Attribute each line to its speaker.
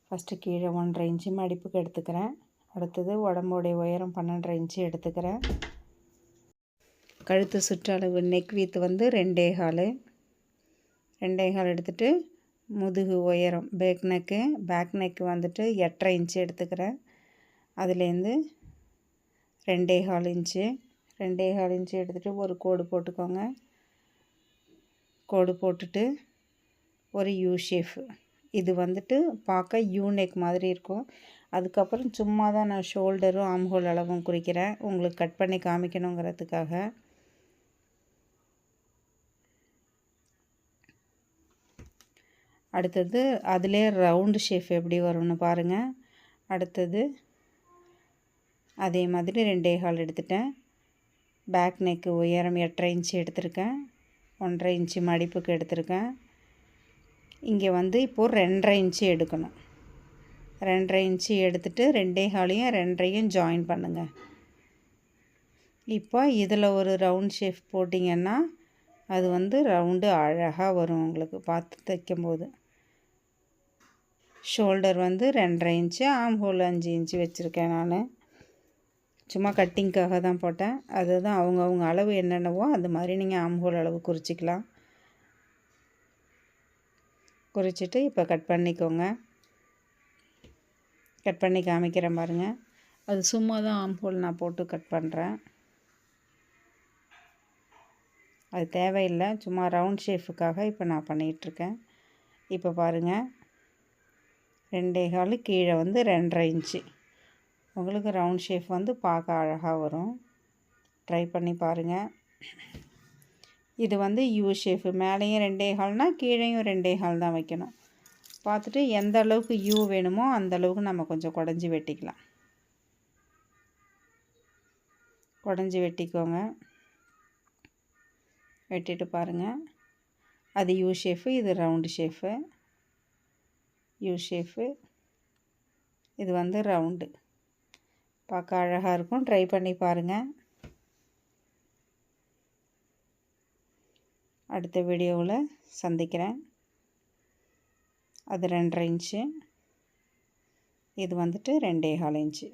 Speaker 1: First கீழே 1.5 inch மடிப்புக்கு எடுத்துக்கிறேன். அடுத்தது உடம்போடைய உயரம் 12.5 இன்ச்சு எடுத்துக்கிறேன். கழுத்து சுற்றளவு நெக் வீத்து வந்து 2.25 எடுத்துகிட்டு முதுகு உயரம் பேக் நெக்கு வந்துட்டு 8.5 இன்ச்சு எடுத்துக்கிறேன். அதுலேருந்து 2.25 இன்ச்சு எடுத்துகிட்டு ஒரு கோடு போட்டுக்கோங்க. கோடு போட்டுட்டு ஒரு யூ ஷேப். இது வந்துட்டு பார்க்க யூ நெக் மாதிரி இருக்கும். அதுக்கப்புறம் சும்மா தான் நான் ஷோல்டரும் ஆம்ஹோல் அளவும் குறிக்கிறேன், உங்களுக்கு கட் பண்ணி காமிக்கணுங்கிறதுக்காக. அடுத்தது அதிலே ரவுண்டு ஷேப் எப்படி வரும்னு பாருங்கள். அடுத்தது அதே மாதிரி 2.25 எடுத்துட்டேன். பேக் நெக்கு உயரம் 8.5 இன்ச்சு எடுத்திருக்கேன். 1.5 இன்ச்சு மடிப்புக்கு எடுத்திருக்கேன். இங்கே வந்து இப்போது 2.5 இன்ச்சு எடுக்கணும். 2.5 இன்ச்சு எடுத்துகிட்டு 2.25 2.5 ஜாயின் பண்ணுங்கள். இப்போ இதில் ஒரு ரவுண்ட் ஷேப் போட்டிங்கன்னா அது வந்து ரவுண்டு அழகாக வரும் உங்களுக்கு பார்த்து தைக்கும்போது. ஷோல்டர் வந்து 2.5 இன்ச்சு, ஆம்ஹோல் 5 இன்ச்சு வச்சுருக்கேன் நான். சும்மா கட்டிங்க்காக தான் போட்டேன். அதுதான் அவங்கவுங்க அளவு என்னென்னவோ அது மாதிரி நீங்கள் ஆம்ஹோல் அளவு குறிச்சிக்கலாம். குறிச்சிட்டு இப்போ கட் பண்ணிக்கோங்க. கட் பண்ணி காமிக்கிறேன் பாருங்கள். அது சும்மா தான் ஆம்ஹோல் நான் போட்டு கட் பண்ணுறேன். அது தேவையில்லை, சும்மா ரவுண்ட் ஷேப்புக்காக இப்போ நான் பண்ணிகிட்ருக்கேன். இப்போ பாருங்கள், 2.25 கீழே வந்து 2.5 இன்ச்சு. உங்களுக்கு ரவுண்ட் ஷேப் வந்து பார்க்க அழகாக வரும். ட்ரை பண்ணி பாருங்கள். இது வந்து யூ ஷேப்பு. மேலேயும் 2.25னா கீழேயும் 2.25 தான் வைக்கணும். பார்த்துட்டு எந்த அளவுக்கு யூ வேணுமோ அந்த அளவுக்கு நம்ம கொஞ்சம் குடஞ்சி வெட்டிக்கலாம். குடஞ்சி வெட்டிக்கோங்க. வெட்டிட்டு பாருங்கள், அது யூ ஷேப்பு, இது ரவுண்டு ஷேப்பு. யூ ஷேப்பு, இது வந்து ரவுண்டு. பார்க்க அழகாக இருக்கும். ட்ரை பண்ணி பாருங்கள். அடுத்த வீடியோவில் சந்திக்கிறேன். அது 2.5 இன்ச்சு, இது வந்துட்டு 2.25 இன்ச்சு.